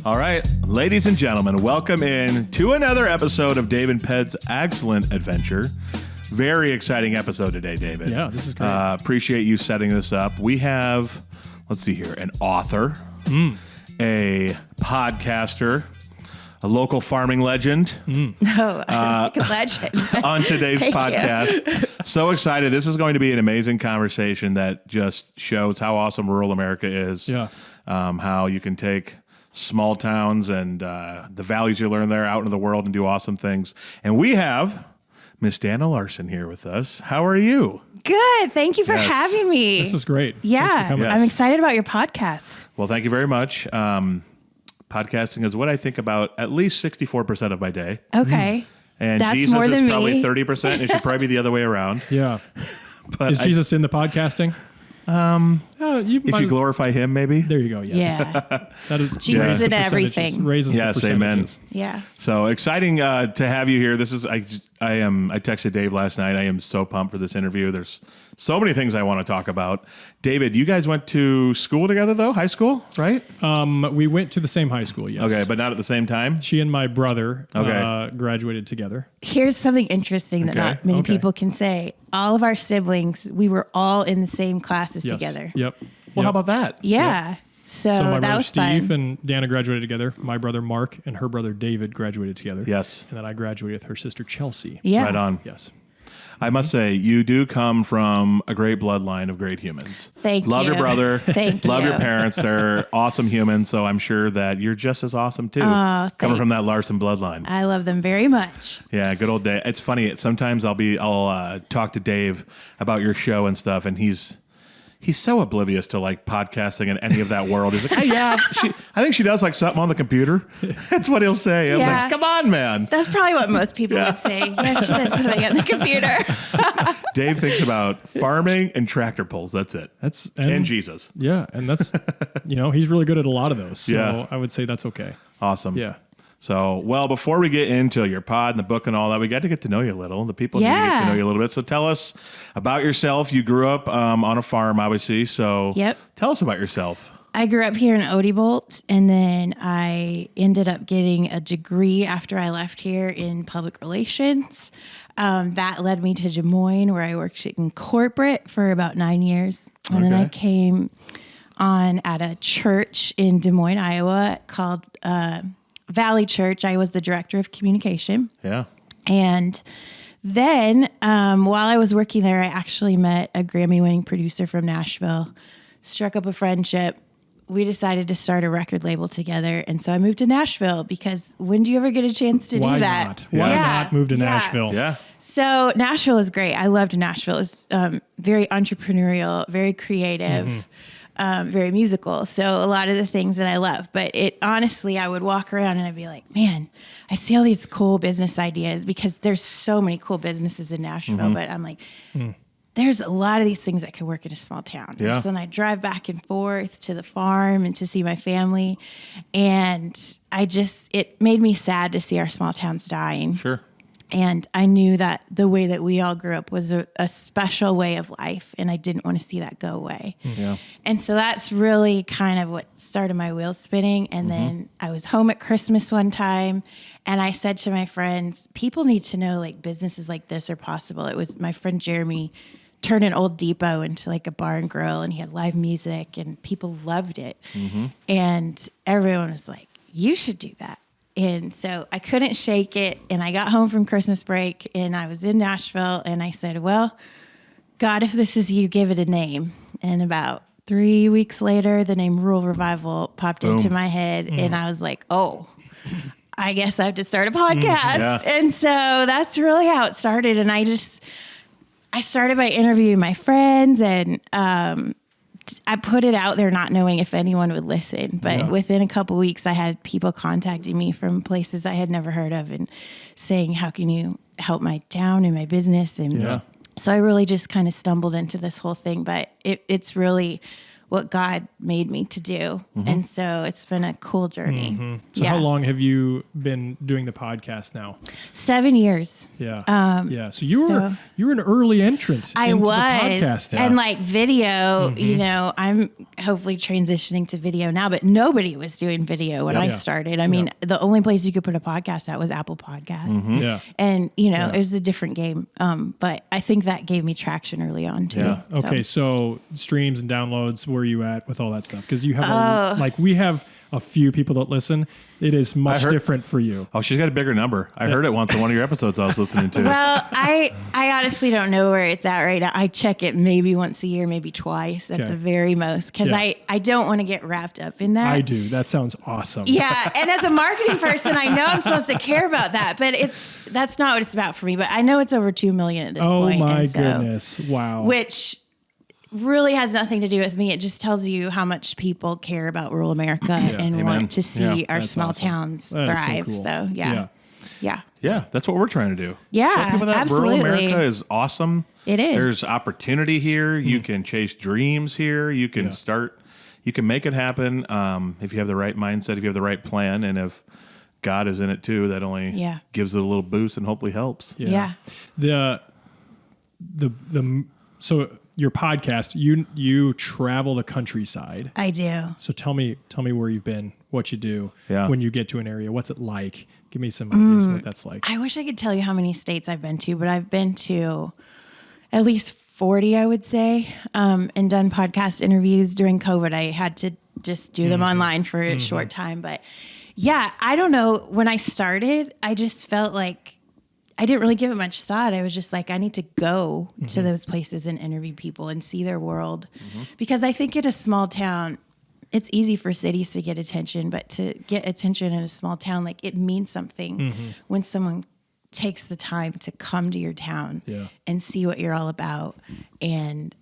All right, ladies and gentlemen, welcome in to another episode of Dave and Ped's AGcellent Adventure. Very exciting episode today, David. Yeah, this is great. Appreciate you setting this up. We have, let's see here, an author, a podcaster, a local farming legend. No, I'm like a legend. On today's podcast. You. So excited. This is going to be an amazing conversation that just shows how awesome rural America is. Yeah. How you can take small towns and the values you learn there out into the world and do awesome things. And we have Miss Danna Larson here with us. How are you? Good. Thank you for having me. This is great. Yeah. Thanks for coming. I'm excited about your podcast. Well, thank you very much. Podcasting is what I think about at least 64% of my day. Okay. And That's Jesus more is than probably me. 30%. It should probably be the other way around. Yeah. But Is Jesus in the podcasting? if you glorify him, maybe. There you go. Yes. Yeah. That is, Jesus raises the in percentages, everything. Raises Yes, the percentages. Yeah. So exciting to have you here. This is I texted Dave last night. I am so pumped for this interview. There's so many things I want to talk about. David, you guys went to school together though, high school, right? We went to the same high school, yes. Okay, but not at the same time. She and my brother graduated together. Here's something interesting that not many people can say. All of our siblings, we were all in the same classes Yes. together. Yep. Well, how about that? Yeah. So So my that brother was Steve fun. and Danna graduated together. My brother Mark and her brother David graduated together. Yes. And then I graduated with her sister Chelsea. Yeah. Right on. Yes. I must say, you do come from a great bloodline of great humans. Thank Love you. your brother. Thank Love you. your parents. They're awesome humans. So I'm sure that you're just as awesome too. Coming thanks. from that Larson bloodline. I love them very much. Yeah, good old Dave. It's funny. Sometimes I'll talk to Dave about your show and stuff, and he's so oblivious to like podcasting and any of that world. He's like, hey, yeah, I think she does like something on the computer. That's what he'll say. I'm Yeah. like, come on, man. That's probably what most people would say. Yeah, she does something on the computer. Dave thinks about farming and tractor pulls. That's it. And Jesus. Yeah. And that's, he's really good at a lot of those. So Yeah. I would say that's okay. Awesome. Yeah. So, well, before we get into your pod and the book and all that, we got to get to know you a little. The people need to get to know you a little bit. So tell us about yourself. You grew up on a farm, obviously. So Yep. Tell us about yourself. I grew up here in Odebolt, and then I ended up getting a degree after I left here in public relations. That led me to Des Moines, where I worked in corporate for about 9 years. And then I came on at a church in Des Moines, Iowa called Valley Church. I was the director of communication. Yeah. And then while I was working there, I actually met a Grammy-winning producer from Nashville, struck up a friendship. We decided to start a record label together. And so I moved to Nashville because when do you ever get a chance to do that? Not? Why not move to Nashville? Yeah. So Nashville is great. I loved Nashville. It was very entrepreneurial, very creative, very musical. So a lot of the things that I love. But honestly, I would walk around and I'd be like, man, I see all these cool business ideas because there's so many cool businesses in Nashville. But I'm like, there's a lot of these things that could work in a small town. Yeah. And so then I drive back and forth to the farm and to see my family. And it made me sad to see our small towns dying. Sure. And I knew that the way that we all grew up was a special way of life, and I didn't want to see that go away. Yeah. And so that's really kind of what started my wheels spinning. And then I was home at Christmas one time, and I said to my friends, people need to know like businesses like this are possible. It was my friend Jeremy turned an old depot into like a bar and grill, and he had live music, and people loved it. And everyone was like, you should do that. And so I couldn't shake it. And I got home from Christmas break and I was in Nashville and I said, well, God, if this is you, give it a name. And about 3 weeks later, the name Rural Revival popped into my head. And I was like, oh, I guess I have to start a podcast. Yeah. And so that's really how it started. And I started by interviewing my friends, and I put it out there not knowing if anyone would listen. But within a couple of weeks, I had people contacting me from places I had never heard of and saying, how can you help my town and my business? And so I really just kind of stumbled into this whole thing. But it's really what God made me to do. And so it's been a cool journey. So how long have you been doing the podcast now? 7 years. Yeah. So you were an early entrant I into was, the podcast. and like video, you know, I'm hopefully transitioning to video now, but nobody was doing video when I started. I mean, the only place you could put a podcast at was Apple Podcasts. Yeah. And, it was a different game. But I think that gave me traction early on too. Yeah. Okay. So streams and downloads, where are you at with all that stuff? Because you have we have a few people that listen. It is much different for you. Oh, she's got a bigger number. I heard it once in one of your episodes I was listening to. Well, I honestly don't know where it's at right now. I check it maybe once a year, maybe twice at the very most, because I don't want to get wrapped up in that. I do. That sounds awesome. Yeah. And as a marketing person, I know I'm supposed to care about that, but that's not what it's about for me. But I know it's over 2 million at this point. Oh my goodness. Wow. Which really has nothing to do with me. It just tells you how much people care about rural America and want to see our small towns thrive. So, cool. So Yeah, that's what we're trying to do. Yeah, show people that absolutely. rural America is awesome. It is. There's opportunity here. You can chase dreams here. You can you can make it happen if you have the right mindset, if you have the right plan, and if God is in it too, that only gives it a little boost and hopefully helps. Yeah. So your podcast, you travel the countryside. I do. So tell me where you've been, what you do when you get to an area. What's it like? Give me some ideas of what that's like. I wish I could tell you how many states I've been to, but I've been to at least 40, I would say, and done podcast interviews during COVID. I had to just do them online for a short time. But yeah, I don't know. When I started, I just felt like I didn't really give it much thought. I was just like, I need to go to those places and interview people and see their world. Because I think in a small town, it's easy for cities to get attention, but to get attention in a small town, like it means something when someone takes the time to come to your town and see what you're all about and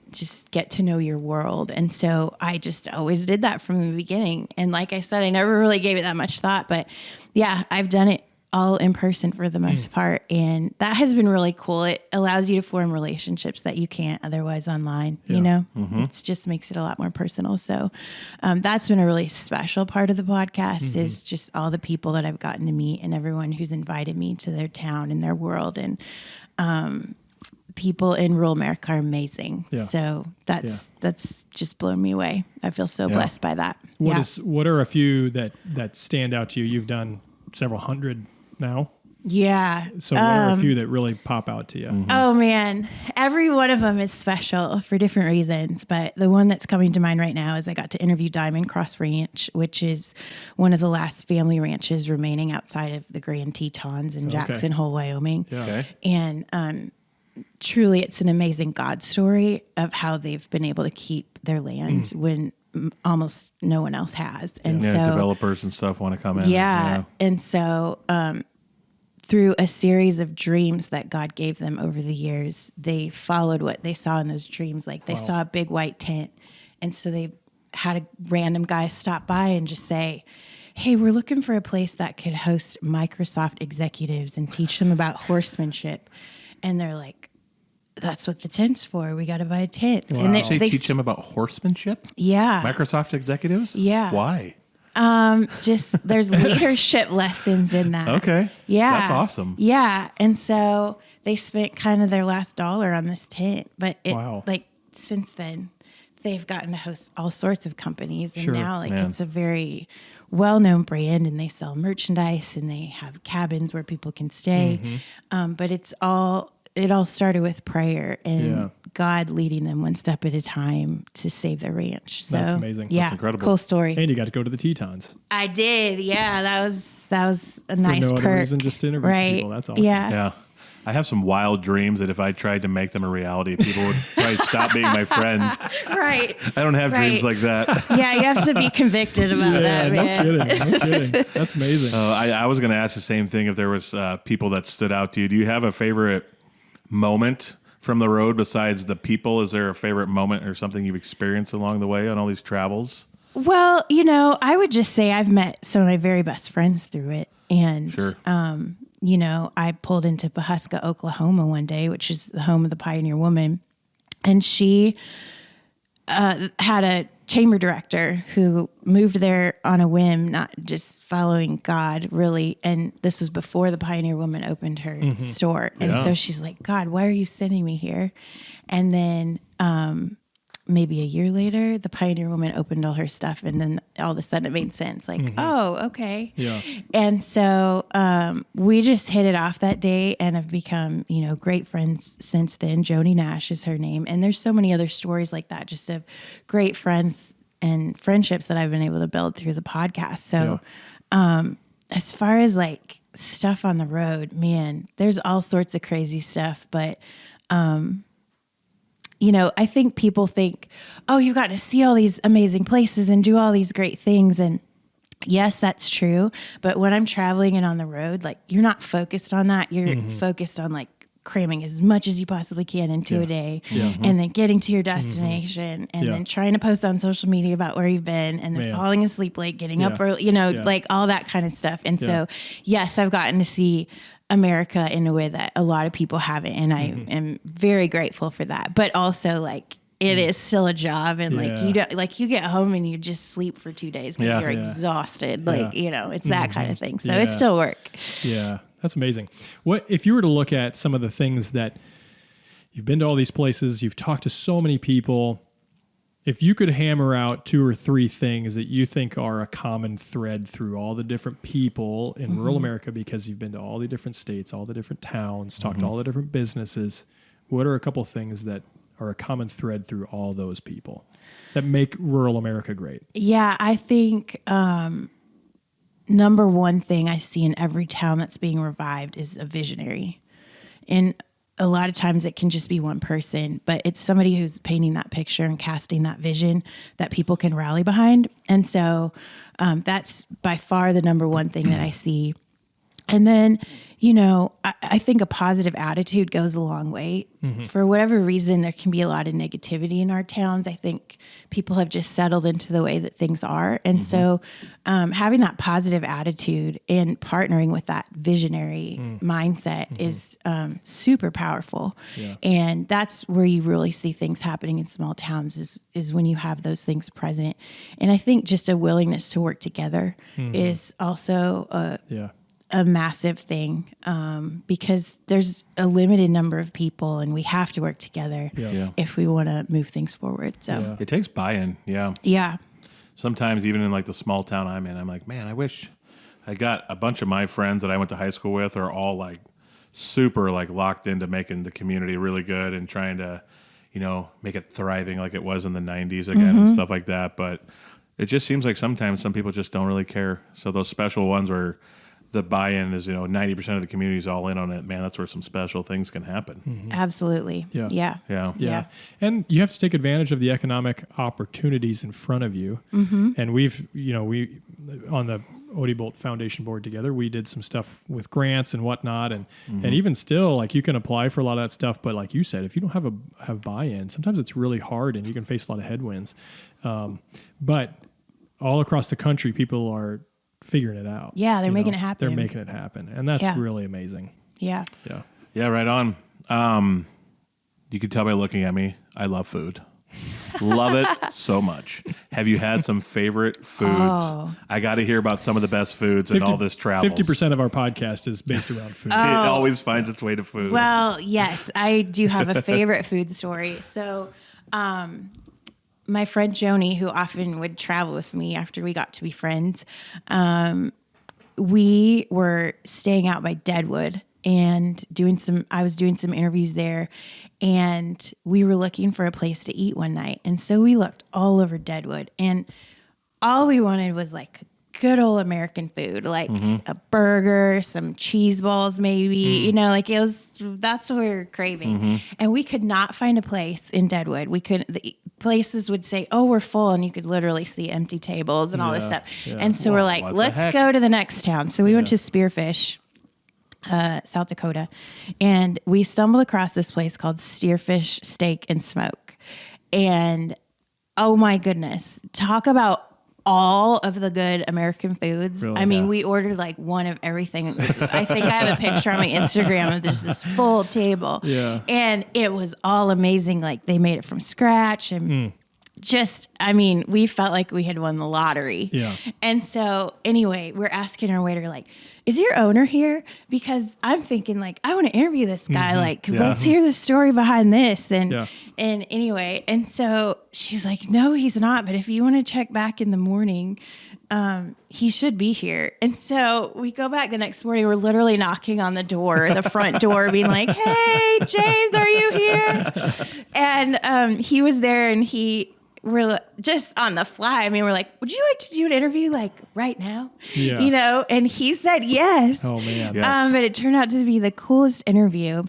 just get to know your world. And so I just always did that from the beginning. And like I said, I never really gave it that much thought, but yeah, I've done it all in person for the most part. And that has been really cool. It allows you to form relationships that you can't otherwise online, you know? It just makes it a lot more personal. So that's been a really special part of the podcast is just all the people that I've gotten to meet and everyone who's invited me to their town and their world. And people in rural America are amazing. Yeah. So that's just blown me away. I feel so blessed by that. What are a few that stand out to you? You've done several hundred now. Yeah. So what are a few that really pop out to you? Oh man, every one of them is special for different reasons. But the one that's coming to mind right now is I got to interview Diamond Cross Ranch, which is one of the last family ranches remaining outside of the Grand Tetons in Jackson Hole, Wyoming. Yeah. Okay. And truly, it's an amazing God story of how they've been able to keep their land when almost no one else has. And so developers and stuff want to come in. Yeah. And so through a series of dreams that God gave them over the years, they followed what they saw in those dreams. Like they saw a big white tent. And so they had a random guy stop by and just say, hey, we're looking for a place that could host Microsoft executives and teach them about horsemanship. And they're like, that's what the tent's for. We got to buy a tent. Wow. And they teach them about horsemanship? Yeah. Microsoft executives? Yeah. Why? Just there's leadership lessons in that. Okay. Yeah. That's awesome. Yeah. And so they spent kind of their last dollar on this tent. But like since then, they've gotten to host all sorts of companies. And now it's a very well-known brand and they sell merchandise and they have cabins where people can stay. But it all started with prayer and God leading them one step at a time to save their ranch. So that's amazing. Yeah, that's incredible. Cool story. And you got to go to the Tetons. I did. Yeah, that was a nice For no perk. other reason, just to interview some people. That's awesome. Yeah. I have some wild dreams that if I tried to make them a reality, people would probably stop being my friend. Right. I don't have dreams like that. Yeah, you have to be convicted about that, man. No kidding. That's amazing. I was going to ask the same thing if there was people that stood out to you. Do you have a favorite moment from the road besides the people? Is there a favorite moment or something you've experienced along the way on all these travels? Well, I would just say I've met some of my very best friends through it. And, I pulled into Pawhuska, Oklahoma one day, which is the home of the Pioneer Woman. And she had a chamber director who moved there on a whim, not just following God, really. And this was before the Pioneer Woman opened her store. And so she's like, God, why are you sending me here? And then maybe a year later, the Pioneer Woman opened all her stuff, and then all of a sudden it made sense. Like, oh, okay. Yeah. And so we just hit it off that day and have become, great friends since then. Joni Nash is her name. And there's so many other stories like that, just of great friends and friendships that I've been able to build through the podcast. So as far as like stuff on the road, man, there's all sorts of crazy stuff. But I think people think, oh, you've got to see all these amazing places and do all these great things. And yes, that's true. But when I'm traveling and on the road, like you're not focused on that. You're focused on like cramming as much as you possibly can into a day and then getting to your destination and then trying to post on social media about where you've been and then falling asleep late, getting up early, like all that kind of stuff. And so, yes, I've gotten to see America in a way that a lot of people haven't. And I am very grateful for that. But also like it is still a job. And like you don't like you get home and you just sleep for 2 days because you're exhausted. Like, it's that kind of thing. So it's still work. Yeah. That's amazing. What if you were to look at some of the things that you've been to all these places, you've talked to so many people, if you could hammer out 2 or 3 things that you think are a common thread through all the different people in rural America, because you've been to all the different states, all the different towns, talked to all the different businesses, what are a couple things that are a common thread through all those people that make rural America great? Yeah, I think number one thing I see in every town that's being revived is a visionary. And a lot of times it can just be one person, but it's somebody who's painting that picture and casting that vision that people can rally behind. And so that's by far the number one thing that I see. And then, I think a positive attitude goes a long way. For whatever reason, there can be a lot of negativity in our towns. I think people have just settled into the way that things are. And so having that positive attitude and partnering with that visionary mindset is super powerful. Yeah. And that's where you really see things happening in small towns is when you have those things present. And I think just a willingness to work together is also a massive thing because there's a limited number of people and we have to work together if we want to move things forward. So it takes buy-in. Yeah. Sometimes even in like the small town I'm in, I'm like, man, I wish I got a bunch of my friends that I went to high school with are all like super like locked into making the community really good and trying to, make it thriving like it was in the 90s again and stuff like that. But it just seems like sometimes some people just don't really care. So those special ones where the buy-in is, 90% of the community is all in on it, man, that's where some special things can happen. Absolutely. Yeah. And you have to take advantage of the economic opportunities in front of you. And we on the Odebolt Foundation board together, we did some stuff with grants and whatnot. And even still, like you can apply for a lot of that stuff. But like you said, if you don't have buy-in, sometimes it's really hard and you can face a lot of headwinds. But all across the country, people are figuring it out. Yeah, they're making it happen. They're making it happen. And that's really amazing. Yeah. Yeah, right on. You can tell by looking at me, I love food. Love it so much. Have you had some favorite foods? Oh. I got to hear about some of the best foods and all this travel. 50% of our podcast is based around food. It always finds its way to food. Well, yes, I do have a favorite food story. So, my friend Joni, who often would travel with me after we got to be friends, we were staying out by Deadwood and I was doing some interviews there, and we were looking for a place to eat one night. And so we looked all over Deadwood, and all we wanted was like good old American food, like a burger, some cheese balls, maybe, that's what we were craving. And we could not find a place in Deadwood. The places would say, oh, we're full. And you could literally see empty tables and all this stuff. Yeah. And so we're like, let's go to the next town. So we went to Spearfish, South Dakota, and we stumbled across this place called Steerfish Steak and Smoke. And oh my goodness, talk about all of the good American foods. Really? I mean, we ordered like one of everything. I think I have a picture on my Instagram of just this full table. Yeah. And it was all amazing. Like they made it from scratch and we felt like we had won the lottery. Yeah. And so anyway, we're asking our waiter, like, is your owner here? Because I'm thinking like, I want to interview this guy. Like, let's hear the story behind this. And anyway, and so she's like, no, he's not. But if you want to check back in the morning, he should be here. And so we go back the next morning. We're literally knocking on the door, the front door, being like, hey, James, are you here? And he was there, and we're just on the fly. I mean, we're like, would you like to do an interview like right now? Yeah. You know, and he said yes. Oh man. Yes. But it turned out to be the coolest interview.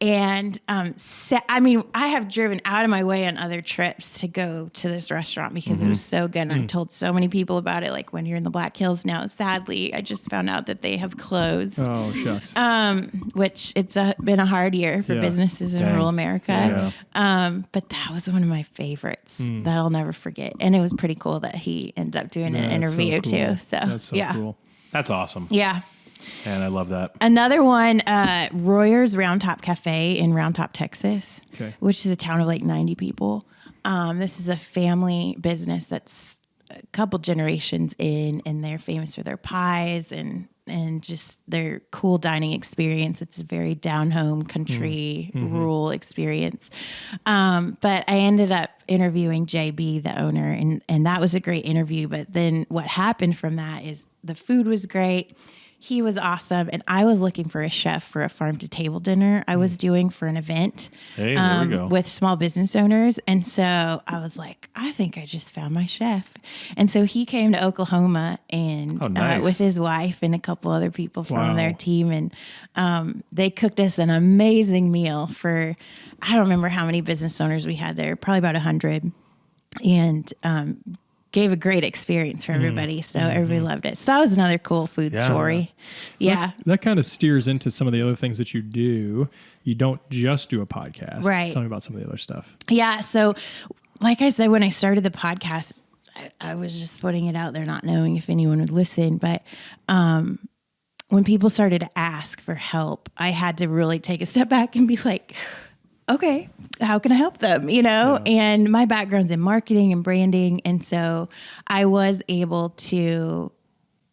And I mean, I have driven out of my way on other trips to go to this restaurant because it was so good. And I've told so many people about it, like when you're in the Black Hills now. Sadly, I just found out that they have closed. Oh shucks. Which it's been a hard year for businesses in rural America. But that was one of my favorites that I'll never forget. And it was pretty cool that he ended up doing an interview so cool. too. So That's so cool. That's awesome. Yeah. And I love that. Another one, Royer's Round Top Cafe in Round Top, Texas, which is a town of like 90 people. This is a family business that's a couple generations in, and they're famous for their pies and just their cool dining experience. It's a very down-home country, rural experience. But I ended up interviewing JB, the owner, and that was a great interview. But then what happened from that is the food was great. He was awesome. And I was looking for a chef for a farm to table dinner I was doing for an event There we go. with small business owners. And so I was like, I think I just found my chef. And so he came to Oklahoma and nice. with his wife and a couple other people from their team. And they cooked us an amazing meal for, I don't remember how many business owners we had there, probably about 100. And gave a great experience for everybody. So everybody loved it. So that was another cool food story. Yeah. That kind of steers into some of the other things that you do. You don't just do a podcast. Right. Tell me about some of the other stuff. Yeah. So like I said, when I started the podcast, I was just putting it out there, not knowing if anyone would listen. But when people started to ask for help, I had to really take a step back and be like, okay, how can I help them? You know, and my background's in marketing and branding. And so I was able to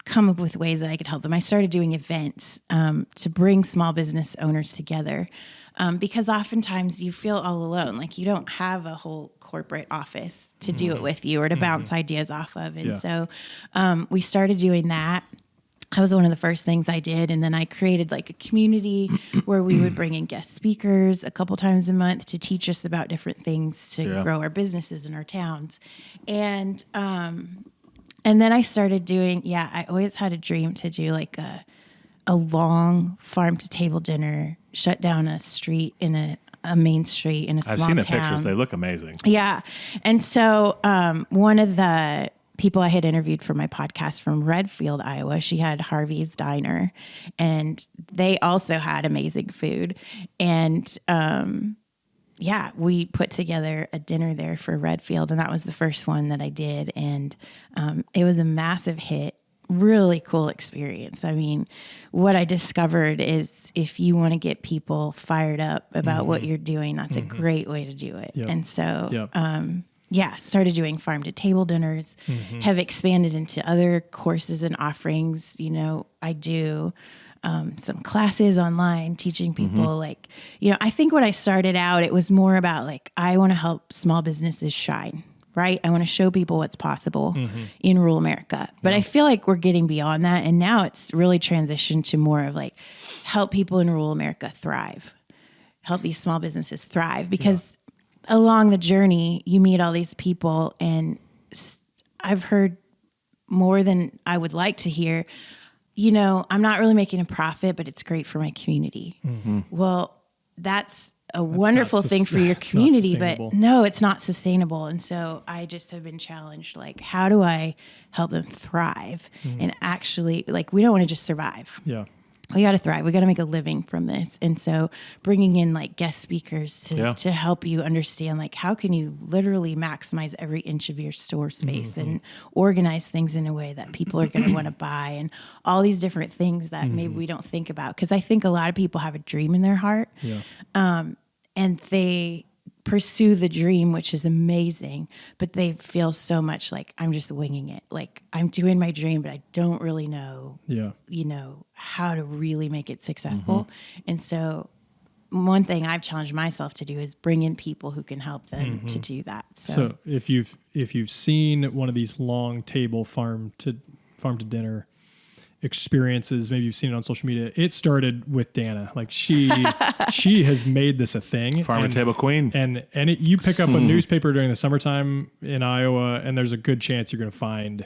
come up with ways that I could help them. I started doing events to bring small business owners together because oftentimes you feel all alone. Like you don't have a whole corporate office to do it with you or to bounce ideas off of. And so we started doing that. That was one of the first things I did. And then I created like a community where we would bring in guest speakers a couple times a month to teach us about different things to grow our businesses in our towns. And then I started doing, I always had a dream to do like a long farm to table dinner, shut down a street in a main street in a small town. I've seen the pictures. They look amazing. Yeah. And so one of the people I had interviewed for my podcast from Redfield, Iowa, she had Harvey's Diner, and they also had amazing food. And we put together a dinner there for Redfield, and that was the first one that I did. And it was a massive hit. Really cool experience. I mean, what I discovered is if you want to get people fired up about what you're doing, that's a great way to do it. And so, started doing farm to table dinners, have expanded into other courses and offerings. You know, I do some classes online teaching people like, you know, I think when I started out, it was more about like, I want to help small businesses shine. Right? I want to show people what's possible in rural America. But I feel like we're getting beyond that. And now it's really transitioned to more of like help people in rural America thrive, help these small businesses thrive. Because along the journey, you meet all these people. And I've heard more than I would like to hear, you know, I'm not really making a profit, but it's great for my community. Well, that's a wonderful thing for your community, but no, it's not sustainable. And so I just have been challenged, like, how do I help them thrive? And actually, like, we don't want to just survive. Yeah. We got to thrive. We got to make a living from this. And so bringing in like guest speakers to help you understand, like, how can you literally maximize every inch of your store space and organize things in a way that people are going to want to buy, and all these different things that maybe we don't think about. Because I think a lot of people have a dream in their heart. And they pursue the dream, which is amazing, but they feel so much like I'm just winging it. Like I'm doing my dream, but I don't really know, how to really make it successful. And so one thing I've challenged myself to do is bring in people who can help them to do that. So if you've seen one of these long table farm to dinner experiences, maybe you've seen it on social media. It started with Danna. Like she has made this a thing. Farm to table queen. And you pick up a newspaper during the summertime in Iowa, and there's a good chance you're going to find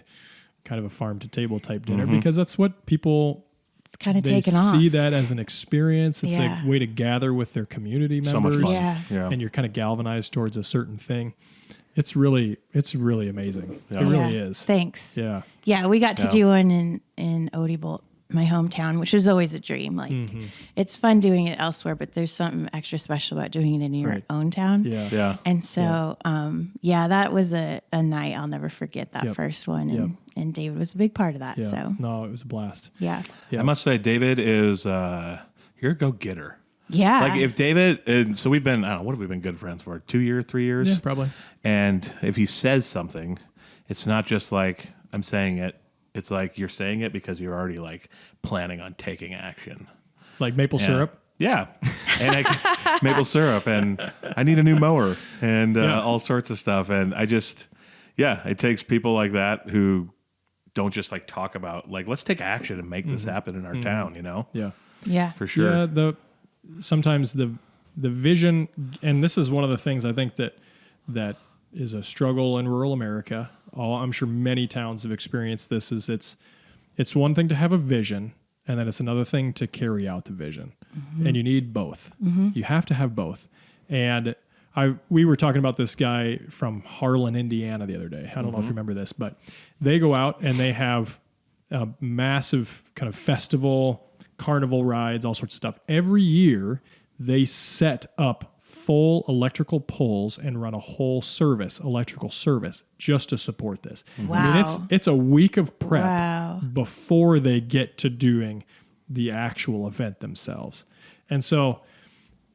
kind of a farm to table type dinner because that's what people. It's kind of they taken off. see that as an experience. It's Yeah. a way to gather with their community So members. much fun. Yeah. And you're kind of galvanized towards a certain thing. It's really amazing. It really is. Thanks. Yeah. Yeah, we got to do one in Odebolt, my hometown, which was always a dream. Like it's fun doing it elsewhere, but there's something extra special about doing it in your own town. Yeah. Yeah. And so, that was a night I'll never forget, that first one. And David was a big part of that. Yeah. So, No, it was a blast. yeah. I must say, David is you're a go-getter. Yeah. Like if David, and so we've been, I don't know, what have we been good friends for? 2 years, 3 years? Yeah, probably. And if he says something, it's not just like I'm saying it. It's like you're saying it because you're already like planning on taking action. Like maple syrup. Yeah. And maple syrup. And I need a new mower and all sorts of stuff. And I just, it takes people like that who don't just like talk about like, let's take action and make this happen in our town, Yeah. Yeah. For sure. Yeah. Sometimes the vision, and this is one of the things I think that is a struggle in rural America. I'm sure many towns have experienced this. Is it's one thing to have a vision, and then it's another thing to carry out the vision, and you need both. You have to have both. And we were talking about this guy from Harlan, Indiana, the other day. I don't know if you remember this, but they go out and they have a massive kind of festival, carnival rides, all sorts of stuff. Every year, they set up full electrical poles and run a whole electrical service, just to support this. Wow. I mean, it's a week of prep Wow. before they get to doing the actual event themselves. And so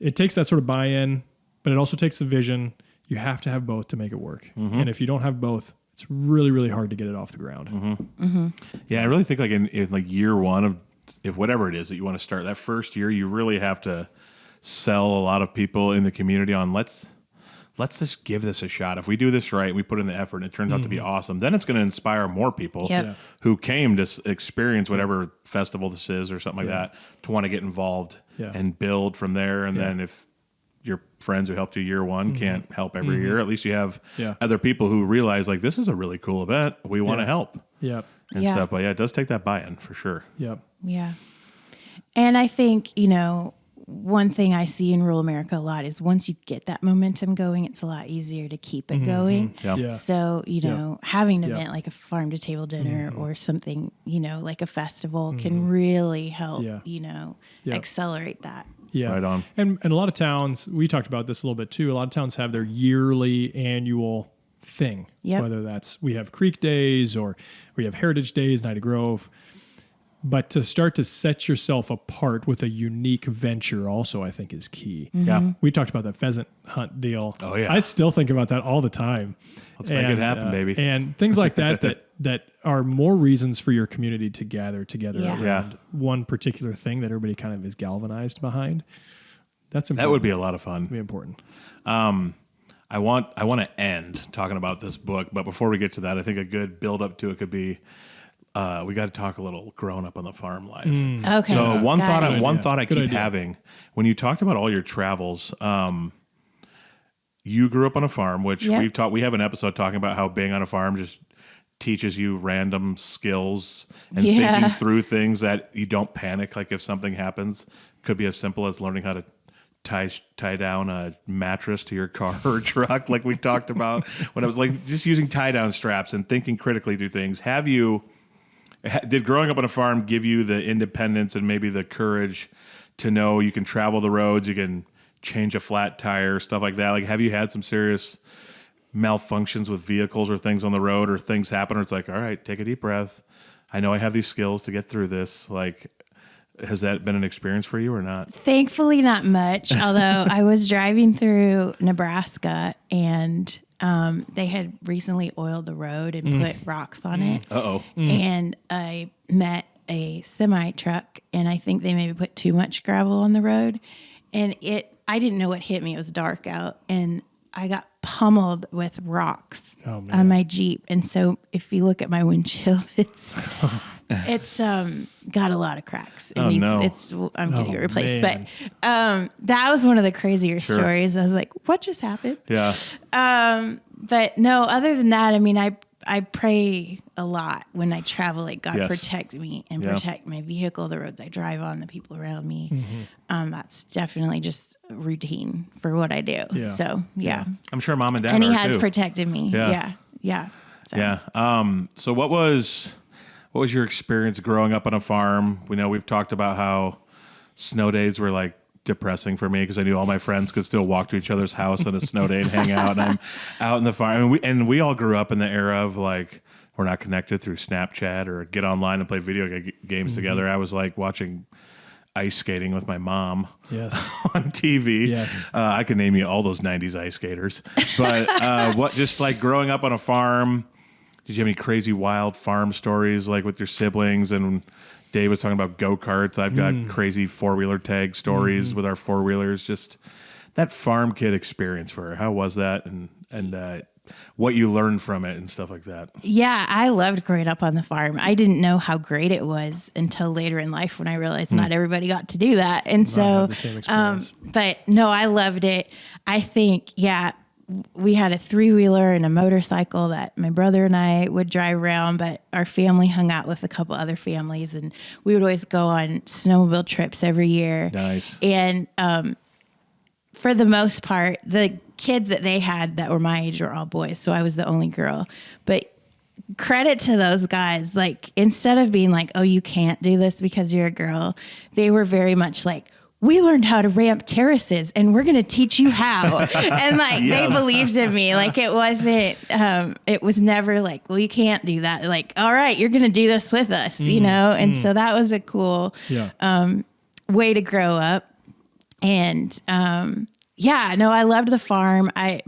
it takes that sort of buy-in, but it also takes a vision. You have to have both to make it work. And if you don't have both, it's really, really hard to get it off the ground. Yeah, I really think like in like year one of if whatever it is that you want to start, that first year you really have to sell a lot of people in the community on let's just give this a shot. If we do this right, we put in the effort and it turns out to be awesome, then it's going to inspire more people who came to experience whatever festival this is or something like that to want to get involved and build from there. And then if your friends who helped you year one can't help every year, at least you have other people who realize like this is a really cool event. We want to help. Yep. And stuff. But it does take that buy-in for sure. Yep. Yeah. And I think, one thing I see in rural America a lot is once you get that momentum going, it's a lot easier to keep it going. Yeah. So, having an event like a farm to table dinner or something, like a festival can really help, accelerate that. Yeah. Right on. And a lot of towns, we talked about this a little bit too. A lot of towns have their yearly annual thing, whether that's we have Creek Days or we have Heritage Days, Night of Grove. But to start to set yourself apart with a unique venture also, I think, is key. Yeah. We talked about that pheasant hunt deal. Oh, yeah. I still think about that all the time. Let's make it happen, baby. And things like that are more reasons for your community to gather together around one particular thing that everybody kind of is galvanized behind. That's important. That would be a lot of fun. Be important. I want to end talking about this book, but before we get to that, I think a good build up to it could be we got to talk a little grown up on the farm life. Okay. So one thought I Good keep idea. having when you talked about all your travels, you grew up on a farm, which we have an episode talking about how being on a farm just teaches you random skills and thinking through things that you don't panic. Like if something happens, could be as simple as learning how to tie down a mattress to your car or truck, like we talked about when I was like just using tie down straps and thinking critically through things. Did growing up on a farm give you the independence and maybe the courage to know you can travel the roads, you can change a flat tire, stuff like that? Like, have you had some serious malfunctions with vehicles or things on the road, or things happen, or it's like, all right, take a deep breath. I know I have these skills to get through this. Like, Has that been an experience for you or not? Thankfully, not much. Although I was driving through Nebraska and they had recently oiled the road and put rocks on it. Uh-oh. And I met a semi truck, and I think they maybe put too much gravel on the road. And I didn't know what hit me. It was dark out, and I got pummeled with rocks on my Jeep. And so if you look at my windshield, it's got a lot of cracks. And I'm getting it replaced. Man. But that was one of the crazier stories. I was like, what just happened? Yeah. But no, other than that, I mean, I pray a lot when I travel, like God protect me and protect my vehicle, the roads I drive on, the people around me. That's definitely just routine for what I do. Yeah. So I'm sure mom and dad and he are has too. protected me. Yeah. So. Yeah. So what was your experience growing up on a farm? We know we've talked about how snow days were like depressing for me because I knew all my friends could still walk to each other's house on a snow day and hang out, and I'm out in the farm. And we all grew up in the era of like, we're not connected through Snapchat or get online and play video games together. I was like watching ice skating with my mom on TV. Yes. I could name you all those 90s ice skaters. But just like growing up on a farm, did you have any crazy wild farm stories like with your siblings? And Dave was talking about go-karts. I've got crazy four-wheeler tag stories with our four-wheelers. Just that farm kid experience for her. How was that? And what you learned from it and stuff like that. Yeah, I loved growing up on the farm. I didn't know how great it was until later in life when I realized not everybody got to do that. And so, the same experience. but no, I loved it. I think, we had a 3-wheeler and a motorcycle that my brother and I would drive around, but our family hung out with a couple other families, and we would always go on snowmobile trips every year. Nice. And for the most part, the kids that they had that were my age were all boys, so I was the only girl. But credit to those guys, like instead of being like, oh, you can't do this because you're a girl, they were very much like, we learned how to ramp terraces and we're going to teach you how. And like, they believed in me. Like it wasn't, it was never like, well, you can't do that. Like, all right, you're going to do this with us, you know? And so that was a cool way to grow up. And I loved the farm. I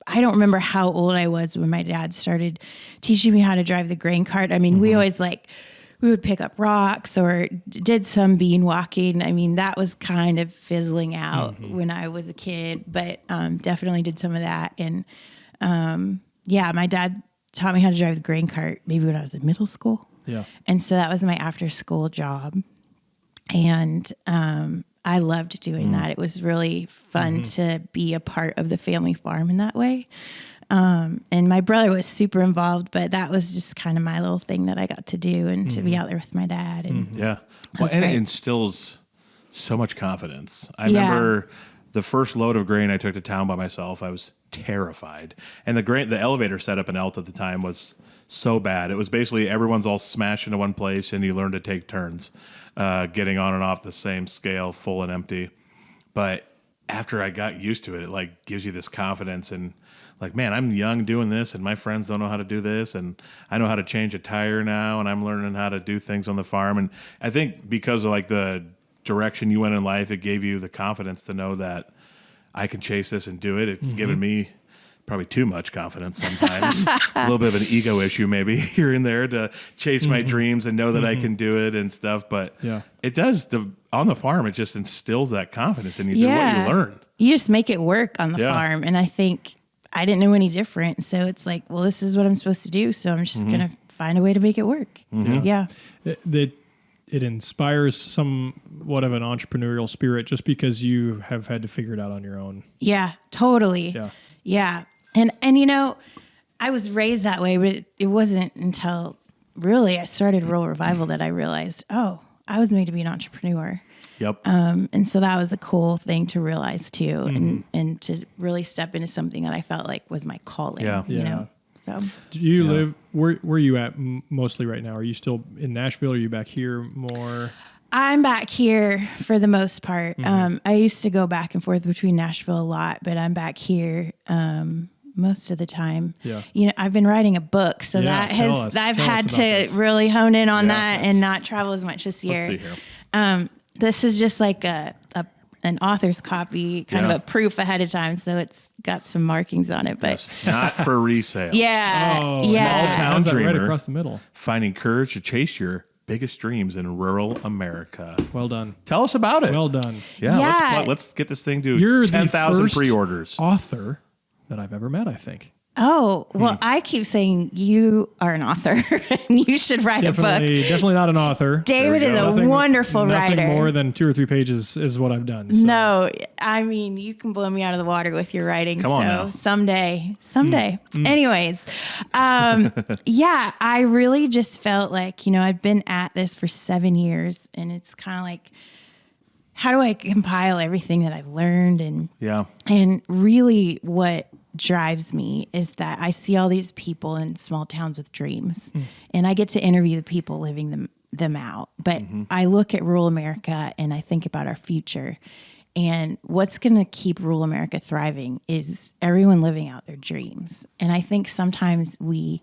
don't remember how old I was when my dad started teaching me how to drive the grain cart. I mean, we always we would pick up rocks or did some bean walking. I mean, that was kind of fizzling out when I was a kid, but definitely did some of that. And my dad taught me how to drive the grain cart maybe when I was in middle school. Yeah. And so that was my after school job. And I loved doing that. It was really fun to be a part of the family farm in that way. And my brother was super involved, but that was just kind of my little thing that I got to do and to be out there with my dad. And it instills so much confidence. I remember the first load of grain I took to town by myself. I was terrified. And the elevator setup in Elt at the time was so bad. It was basically everyone's all smashed into one place and you learn to take turns, getting on and off the same scale, full and empty. But after I got used to it, it like gives you this confidence and like, man, I'm young doing this and my friends don't know how to do this. And I know how to change a tire now and I'm learning how to do things on the farm. And I think because of like the direction you went in life, it gave you the confidence to know that I can chase this and do it. It's given me probably too much confidence sometimes, a little bit of an ego issue maybe here and there to chase my dreams and know that I can do it and stuff. But it does, on the farm, it just instills that confidence in you through what you learn. You just make it work on the farm. And I think I didn't know any different. So it's like, well, this is what I'm supposed to do. So I'm just going to find a way to make it work. It inspires somewhat of an entrepreneurial spirit just because you have had to figure it out on your own. Yeah, totally. Yeah. And you know, I was raised that way, but it wasn't until really I started Rural Revival that I realized, oh, I was made to be an entrepreneur. Yep. And so that was a cool thing to realize too, and to really step into something that I felt like was my calling. You know. So, do you live where are you at mostly right now? Are you still in Nashville? Or are you back here more? I'm back here for the most part. I used to go back and forth between Nashville a lot, but I'm back here most of the time. You know, I've been writing a book, so I've had to really hone in on that and not travel as much this year. Let's see here. This is just like an author's copy, kind of a proof ahead of time. So it's got some markings on it, but Yes, not for resale. yeah. Oh, yeah. Small town How's that dreamer. right across the middle. Finding courage to chase your biggest dreams in rural America. Well done. Tell us about it. Well done. Yeah, Yeah. let's get this thing to You're 10,000 the first pre-orders. author that I've ever met, I think. Oh, well, I keep saying you are an author and you should write a book. Definitely not an author. David is a wonderful nothing writer. more than 2 or 3 pages is what I've done. So. No, I mean, you can blow me out of the water with your writing. Come on now. Someday. Anyways, yeah, I really just felt like, I've been at this for 7 years, and it's kind of like, how do I compile everything that I've learned? And really what drives me is that I see all these people in small towns with dreams, and I get to interview the people living them out. But I look at rural America and I think about our future, and what's going to keep rural America thriving is everyone living out their dreams. And I think sometimes we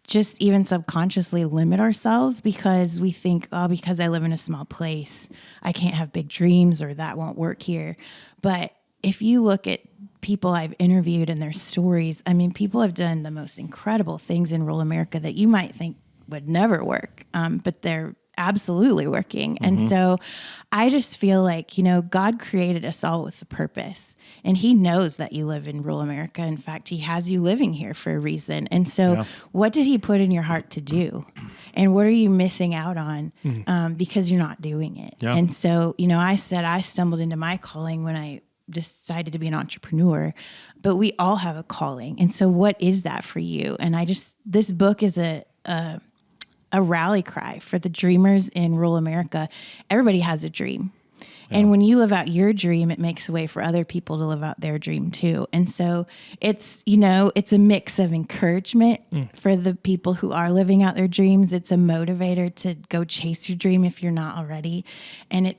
just even subconsciously limit ourselves because we think, oh, because I live in a small place, I can't have big dreams, or that won't work here. But if you look at people I've interviewed and their stories, I mean, people have done the most incredible things in rural America that you might think would never work, but they're absolutely working. And so I just feel like, God created us all with a purpose, and he knows that you live in rural America. In fact, he has you living here for a reason. And so what did he put in your heart to do? And what are you missing out on because you're not doing it? Yeah. And so, I said I stumbled into my calling when I decided to be an entrepreneur, but we all have a calling. And so what is that for you? And this book is a rally cry for the dreamers in rural America. Everybody has a dream. And when you live out your dream, it makes a way for other people to live out their dream too. And so it's, it's a mix of encouragement for the people who are living out their dreams. It's a motivator to go chase your dream if you're not already. And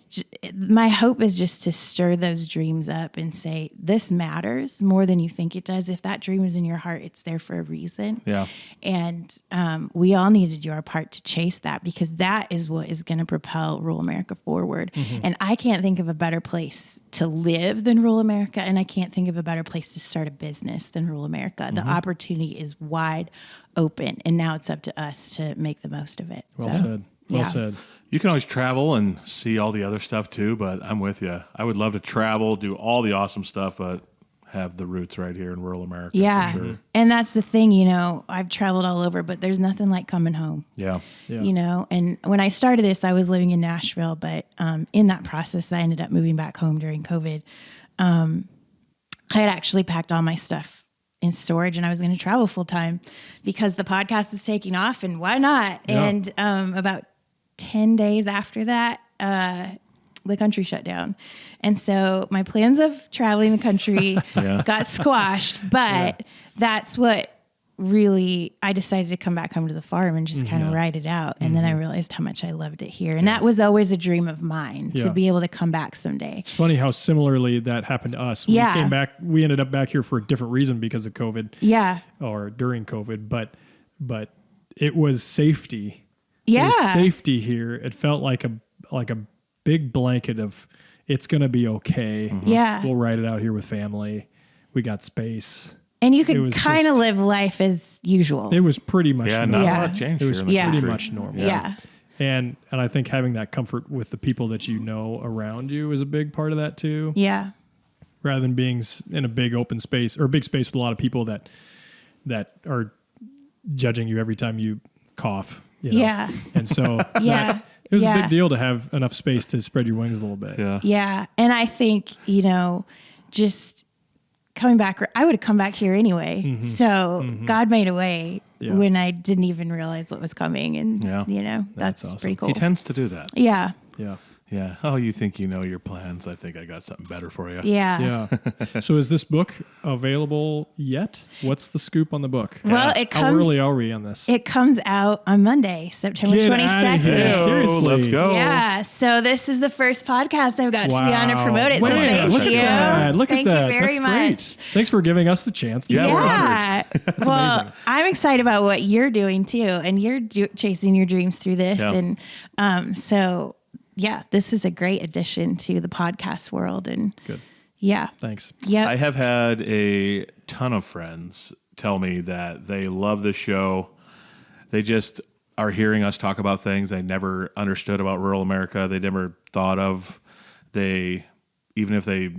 my hope is just to stir those dreams up and say, this matters more than you think it does. If that dream is in your heart, it's there for a reason. Yeah. And we all need to do our part to chase that, because that is what is going to propel rural America forward. And I can't think of a better place to live than rural America, and I can't think of a better place to start a business than rural America. The opportunity is wide open, and now it's up to us to make the most of it. Well said. Well said. You can always travel and see all the other stuff too, but I'm with you. I would love to travel, do all the awesome stuff, but have the roots right here in rural America. Yeah. For sure. And that's the thing, I've traveled all over, but there's nothing like coming home. Yeah. And when I started this, I was living in Nashville, but in that process, I ended up moving back home during COVID. I had actually packed all my stuff in storage, and I was going to travel full time because the podcast was taking off, and why not? Yeah. And about 10 days after that, the country shut down. And so my plans of traveling the country got squashed, but that's what really, I decided to come back home to the farm and just kind of ride it out. And then I realized how much I loved it here. And that was always a dream of mine, to be able to come back someday. It's funny how similarly that happened to us. We came back, we ended up back here for a different reason because of COVID. Yeah. Or during COVID, but it was safety. Yeah. It was safety here. It felt like a big blanket of, it's going to be okay. Yeah. We'll ride it out here with family. We got space. And you could kind of live life as usual. It was pretty much not normal. a lot changed. It was here in the pretty country. much normal. Yeah. And I think having that comfort with the people that you know around you is a big part of that too. Yeah. Rather than being in a big open space or a big space with a lot of people that are judging you every time you cough. Yeah. And so it was a big deal to have enough space to spread your wings a little bit. Yeah. Yeah. And I think, just coming back, I would have come back here anyway. So God made a way when I didn't even realize what was coming. And, that's awesome. pretty cool. He tends to do that. Yeah. Yeah. Yeah. Oh, you think you know your plans? I think I got something better for you. Yeah. Yeah. So is this book available yet? What's the scoop on the book? Well, How early are we on this? It comes out on Monday, September Get 22nd. outta here. Hey, Seriously. let's go. Yeah, so this is the first podcast I've got to be on to promote it. So Man, thank look you. At that. Look thank at that. you very That's much. great. Thanks for giving us the chance. Yeah, we're Yeah. Well, amazing. I'm excited about what you're doing too, and you're chasing your dreams through this, Yeah. and so yeah, this is a great addition to the podcast world, and Good. yeah, Thanks. yeah, I have had a ton of friends tell me that they love this show. They just are hearing us talk about things they never understood about rural America. They never thought of. Even if they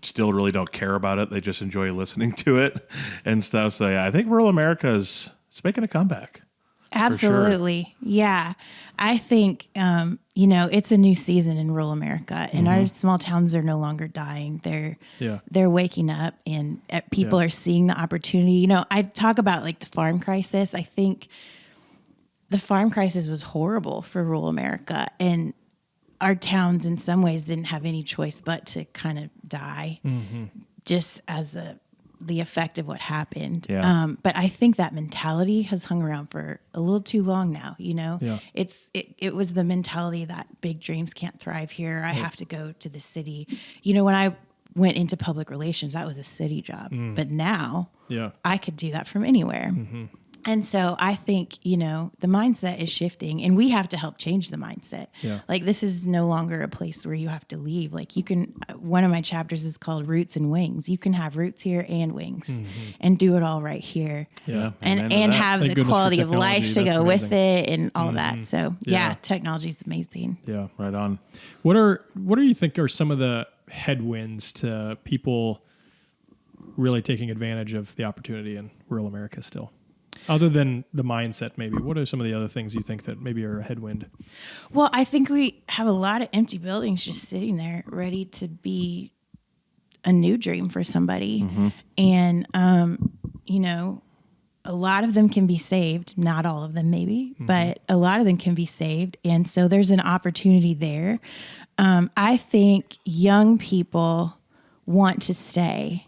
still really don't care about it, they just enjoy listening to it and stuff. So yeah, I think rural America it's making a comeback. absolutely, yeah. I think it's a new season in rural America, and our small towns are no longer dying. They're waking up, and people are seeing the opportunity. You know, I talk about like the farm crisis. I think the farm crisis was horrible for rural America, and our towns in some ways didn't have any choice but to kind of die just as the effect of what happened. Yeah. But I think that mentality has hung around for a little too long now, you know? Yeah. It was the mentality that big dreams can't thrive here. I have to go to the city. You know, when I went into public relations, that was a city job. But now Yeah. I could do that from anywhere. And so I think, the mindset is shifting, and we have to help change the mindset. Yeah. Like, this is no longer a place where you have to leave. Like, one of my chapters is called Roots and Wings. You can have roots here and wings and do it all right here. Yeah. Amen And to and that. have Thank the goodness for quality of technology. life to That's go with amazing. it and all that. So Yeah. technology is amazing. Yeah. Right on. What do you think are some of the headwinds to people really taking advantage of the opportunity in rural America still? Other than the mindset, maybe, what are some of the other things you think that maybe are a headwind? Well, I think we have a lot of empty buildings just sitting there ready to be a new dream for somebody. And, a lot of them can be saved. Not all of them, maybe, but a lot of them can be saved. And so there's an opportunity there. I think young people want to stay.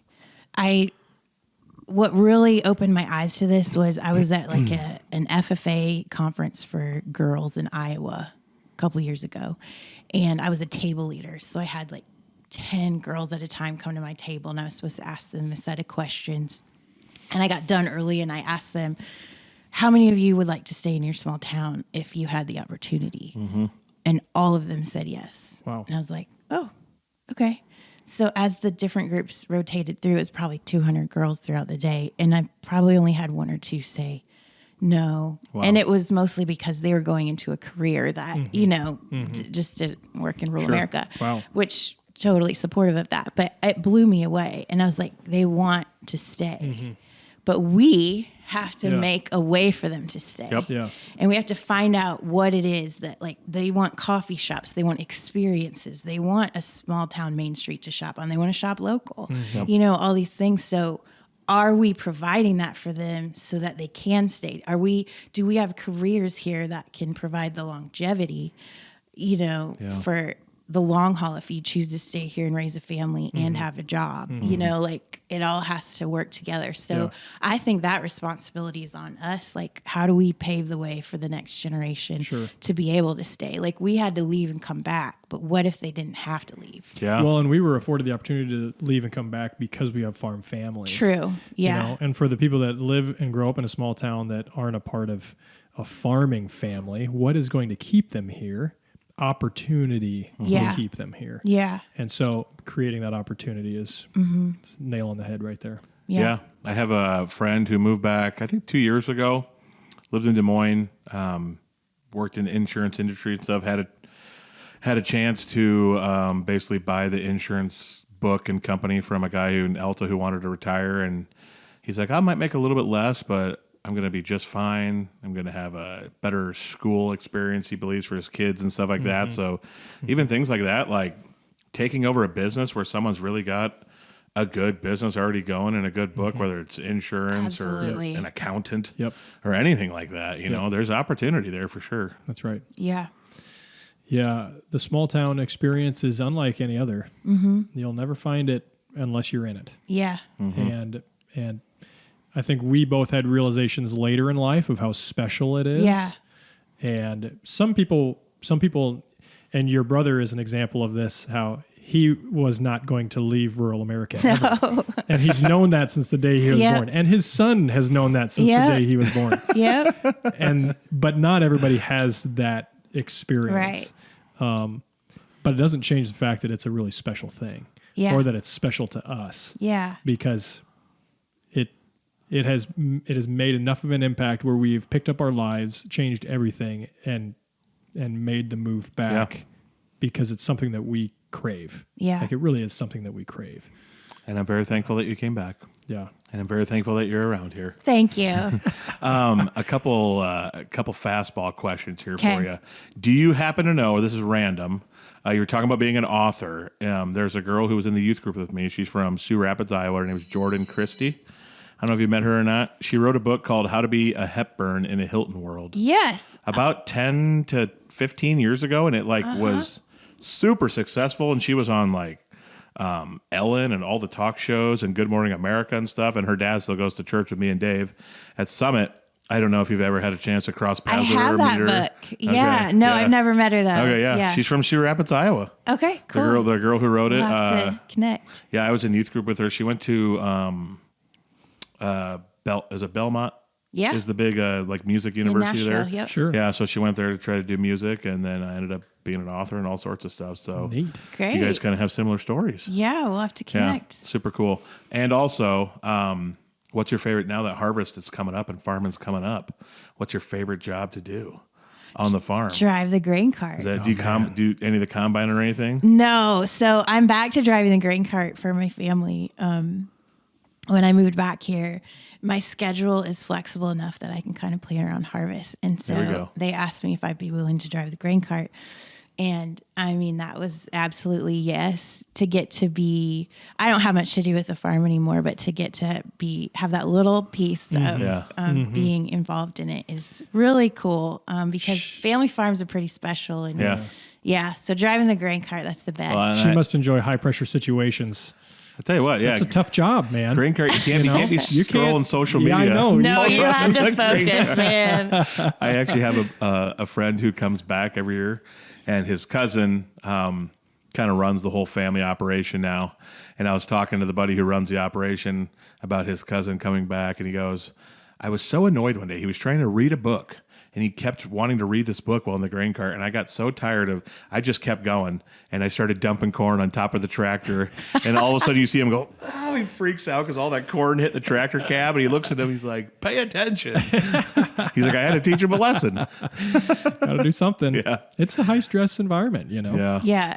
What really opened my eyes to this was I was at like an FFA conference for girls in Iowa a couple years ago, and I was a table leader. So I had like 10 girls at a time come to my table, and I was supposed to ask them a set of questions. And I got done early, and I asked them, how many of you would like to stay in your small town if you had the opportunity? And all of them said yes. Wow. And I was like, oh, okay. So as the different groups rotated through, it was probably 200 girls throughout the day. And I probably only had one or two say no. Wow. And it was mostly because they were going into a career that, just didn't work in rural America. Wow. Which totally supportive of that. But it blew me away. And I was like, they want to stay. But we have to Yeah. make a way for them to stay. Yep. Yeah. And we have to find out what it is that, like, they want coffee shops, they want experiences, they want a small town main street to shop on, they want to shop local, all these things. So are we providing that for them so that they can stay? Do we have careers here that can provide the longevity, for the long haul if you choose to stay here and raise a family and have a job? It all has to work together. So Yeah. I think that responsibility is on us. Like, how do we pave the way for the next generation Sure. to be able to stay? Like, we had to leave and come back, but what if they didn't have to leave? Yeah. Well, and we were afforded the opportunity to leave and come back because we have farm families. True. Yeah. And for the people that live and grow up in a small town that aren't a part of a farming family, what is going to keep them here? Opportunity Yeah. will keep them here. Yeah. And so creating that opportunity is it's a nail on the head right there. Yeah. I have a friend who moved back, I think 2 years ago, lives in Des Moines, worked in the insurance industry and stuff, had a chance to basically buy the insurance book and company from a guy in Alta who wanted to retire. And he's like, I might make a little bit less, but I'm going to be just fine. I'm going to have a better school experience, he believes, for his kids and stuff like that. So even things like that, like taking over a business where someone's really got a good business already going and a good book, whether it's insurance Absolutely. or an accountant Yep. or anything like that, there's opportunity there for sure. That's right. Yeah. Yeah, the small town experience is unlike any other. Mm-hmm. You'll never find it unless you're in it. Yeah. And I think we both had realizations later in life of how special it is. Yeah. And some people, and your brother is an example of this, how he was not going to leave rural America ever. And he's known that since the day he was born. And his son has known that since the day he was born. But not everybody has that experience. Right. But it doesn't change the fact that it's a really special thing. Yeah. Or that it's special to us. Yeah. Because it has made enough of an impact where we've picked up our lives, changed everything, and made the move back because it's something that we crave. Yeah. Like it really is something that we crave. And I'm very thankful that you came back. Yeah. And I'm very thankful that you're around here. Thank you. A couple fastball questions here for you. Do you happen to know, this is random, you were talking about being an author. There's a girl who was in the youth group with me. She's from Sioux Rapids, Iowa. Her name is Jordan Christie. I don't know if you met her or not. She wrote a book called How to Be a Hepburn in a Hilton World. Yes. About 10 to 15 years ago, and it was super successful, and she was on Ellen and all the talk shows and Good Morning America and stuff, and her dad still goes to church with me and Dave at Summit. I don't know if you've ever had a chance to cross paths with her. I have or that meet her. book. Yeah. No, I've never met her though. Okay, yeah. She's from Sioux Rapids, Iowa. Okay, cool. The girl who wrote it. We'll have to connect. Yeah, I was in youth group with her. She went to is it Belmont? Yeah. Is the big music university there? Yep. Sure. Yeah, so she went there to try to do music, and then I ended up being an author and all sorts of stuff. So Neat. Great. you guys kind of have similar stories. Yeah, we'll have to connect. Yeah, super cool. And also, what's your favorite, now that harvest is coming up and farming's coming up, what's your favorite job to do on the farm? Drive the grain cart. Is that, do you do any of the combine or anything? No. So I'm back to driving the grain cart for my family. When I moved back here, my schedule is flexible enough that I can kind of plan around harvest. And There we so go. they asked me if I'd be willing to drive the grain cart. And I mean, that was absolutely yes. To get to be, I don't have much to do with the farm anymore, but to get to have that little piece of being involved in it is really cool because family farms are pretty special. And so driving the grain cart, that's the best. Well, She must enjoy high pressure situations. I tell you what, It's a tough job, man. grain cart, you can't be scrolling social media. I know. No, you have to Grain focus, cart. man. I actually have a friend who comes back every year, and his cousin kind of runs the whole family operation now. And I was talking to the buddy who runs the operation about his cousin coming back, and he goes, I was so annoyed one day. He was trying to read a book, and he kept wanting to read this book while in the grain cart. And I got so tired I just kept going. And I started dumping corn on top of the tractor. And all of a sudden you see him go, oh, he freaks out because all that corn hit the tractor cab. And he looks at him, he's like, pay attention. He's like, I had to teach him a lesson. Got to do something. Yeah. It's a high stress environment, Yeah. Yeah.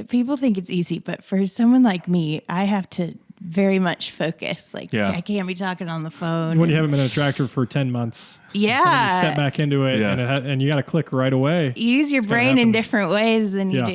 People think it's easy, but for someone like me, I have to very much focus. I can't be talking on the phone. When you haven't been in a tractor for 10 months. Yeah. You step back into it and you got to click right away. You use your brain in different ways than you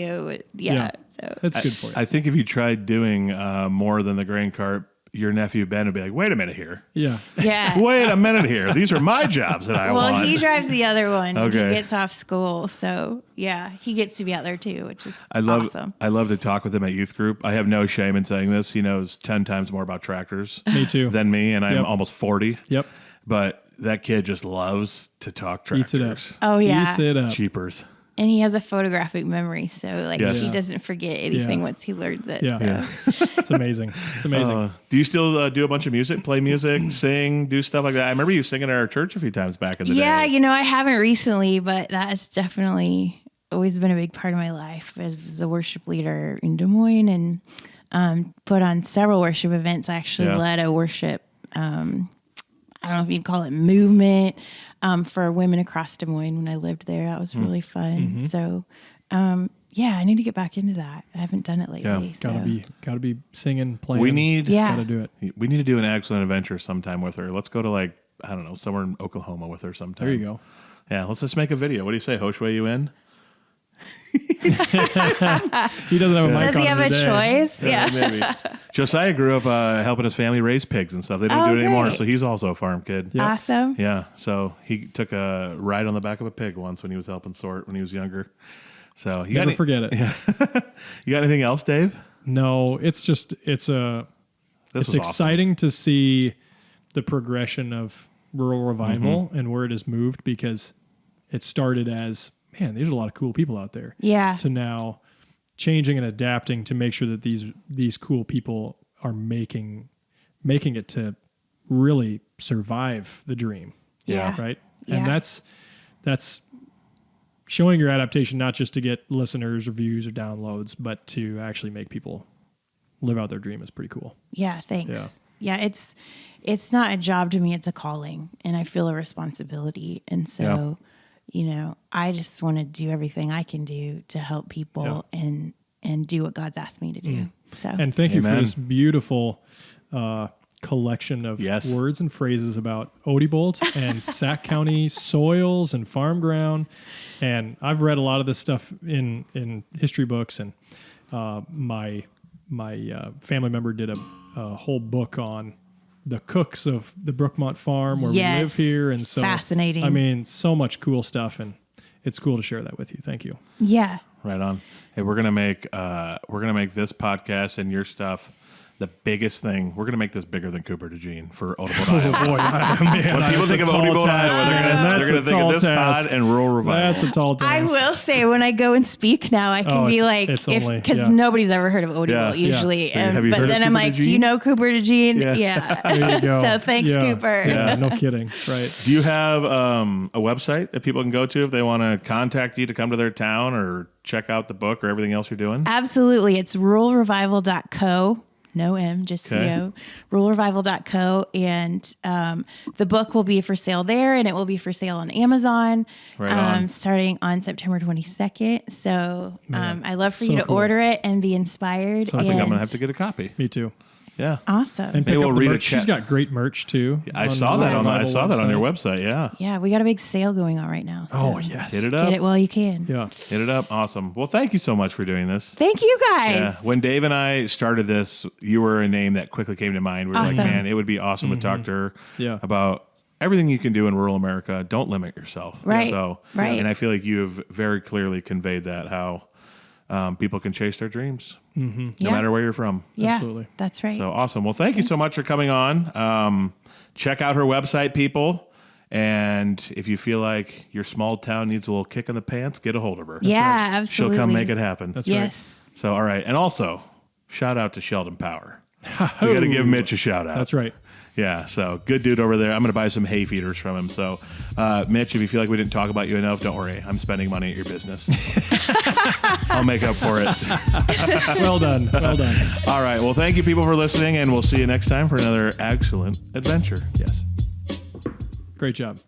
Yeah. do. So That's good for you. I think if you tried doing more than the grain cart, your nephew Ben would be like, wait a minute here. Yeah. yeah. Wait a minute here. These are my jobs that I Well, want. he drives the other one when Okay. he gets off school. So yeah, he gets to be out there too, which is awesome. I love to talk with him at youth group. I have no shame in saying this. He knows 10 times more about tractors Me too. than me, and I'm Yep. almost 40. Yep. But that kid just loves to talk Eats it up. tractors. Oh yeah. Eats it up. Cheapers. And he has a photographic memory, so Yes. he Yeah. doesn't forget anything Yeah. once he learns it. Yeah. So. It's amazing. It's amazing. Do you still do a bunch of music, play music, sing, do stuff like that? I remember you singing at our church a few times back in the Yeah, day. I haven't recently, but that has definitely always been a big part of my life as a worship leader in Des Moines and put on several worship events. I actually led a worship, I don't know if you'd call it movement, for women across Des Moines when I lived there. That was really fun. So, I need to get back into that. I haven't done it lately. Yeah. Gotta be singing, playing. We need Gotta do it. we need to do an excellent adventure sometime with her. Let's go to I don't know, somewhere in Oklahoma with her sometime. There you go. Yeah, let's just make a video. What do you say, Hoshway, you in? He doesn't have a mic Does on he have a today. choice? Yeah. Maybe. Josiah grew up helping his family raise pigs and stuff. They don't Oh, do it anymore, great. so he's also a farm kid. Yeah. Awesome. Yeah, so he took a ride on the back of a pig once when he was helping sort when he was younger. So you Never forget it. You got anything else, Dave? No, it's was exciting to see the progression of rural revival and where it has moved, because it started as, man, there's a lot of cool people out there. Yeah. To now changing and adapting to make sure that these cool people are making it to really survive the dream. Yeah. Right. Yeah. And that's showing your adaptation, not just to get listeners or views or downloads, but to actually make people live out their dream is pretty cool. Yeah, thanks. Yeah, it's not a job to me, it's a calling, and I feel a responsibility. And so, I just want to do everything I can do to help people and do what God's asked me to do. So, And thank you for Amen. this beautiful collection of words and phrases about Odebolt and Sac County soils and farm ground. And I've read a lot of this stuff in history books, and my family member did a whole book on the cooks of the Brookmont farm where we live here. And so fascinating. I mean, so much cool stuff, and it's cool to share that with you. Thank you. yeah. Right on. Hey, we're gonna make this podcast and your stuff the biggest thing. We're gonna make this bigger than Cooper DeJean for Odebolt, Iowa. Boy, man, When people think of Odebolt, Iowa, they're gonna think of this pod and rural revival. That's a tall task. I will say, when I go and speak now, I can be like, because nobody's ever heard of Odebolt usually. So have you heard but of then I'm Cooper like, DeJean? do you know Cooper DeJean? Yeah. Yeah. There you go. So thanks, Cooper. Yeah, no kidding. Right. Do you have a website that people can go to if they want to contact you to come to their town or check out the book or everything else you're doing? Absolutely. It's ruralrevival.co. No M, just CO, ruralrevival.co. And the book will be for sale there, and it will be for sale on Amazon starting on September 22nd. So I'd love for you to order it and be inspired. So I think I'm going to have to get a copy. Me too. Yeah. Awesome. And Maybe we'll read a She's got great merch too. I saw that on your website. Yeah. Yeah, we got a big sale going on right now. So Oh, yes. Hit it up. get it while you can. Yeah. Hit it up. Awesome. Well, thank you so much for doing this. Thank you guys. Yeah. When Dave and I started this, you were a name that quickly came to mind. We were like, Awesome. man, it would be awesome to talk to her about everything you can do in rural America. Don't limit yourself. Right. So, Right. And I feel like you have very clearly conveyed that, how people can chase their dreams no matter where you're from. Yeah, Absolutely. that's right. So awesome. Well, thank you so much for coming on. Check out her website, people. And if you feel like your small town needs a little kick in the pants, get a hold of her. Yeah, absolutely. She'll come make it happen. That's right. yes. So, all right. And also, shout out to Sheldon Power. We got to give Mitch a shout out. That's right. Yeah. So, good dude over there. I'm going to buy some hay feeders from him. So, Mitch, if you feel like we didn't talk about you enough, don't worry. I'm spending money at your business. I'll make up for it. Well done. Well done. All right. Well, thank you, people, for listening. And we'll see you next time for another excellent adventure. Yes. Great job.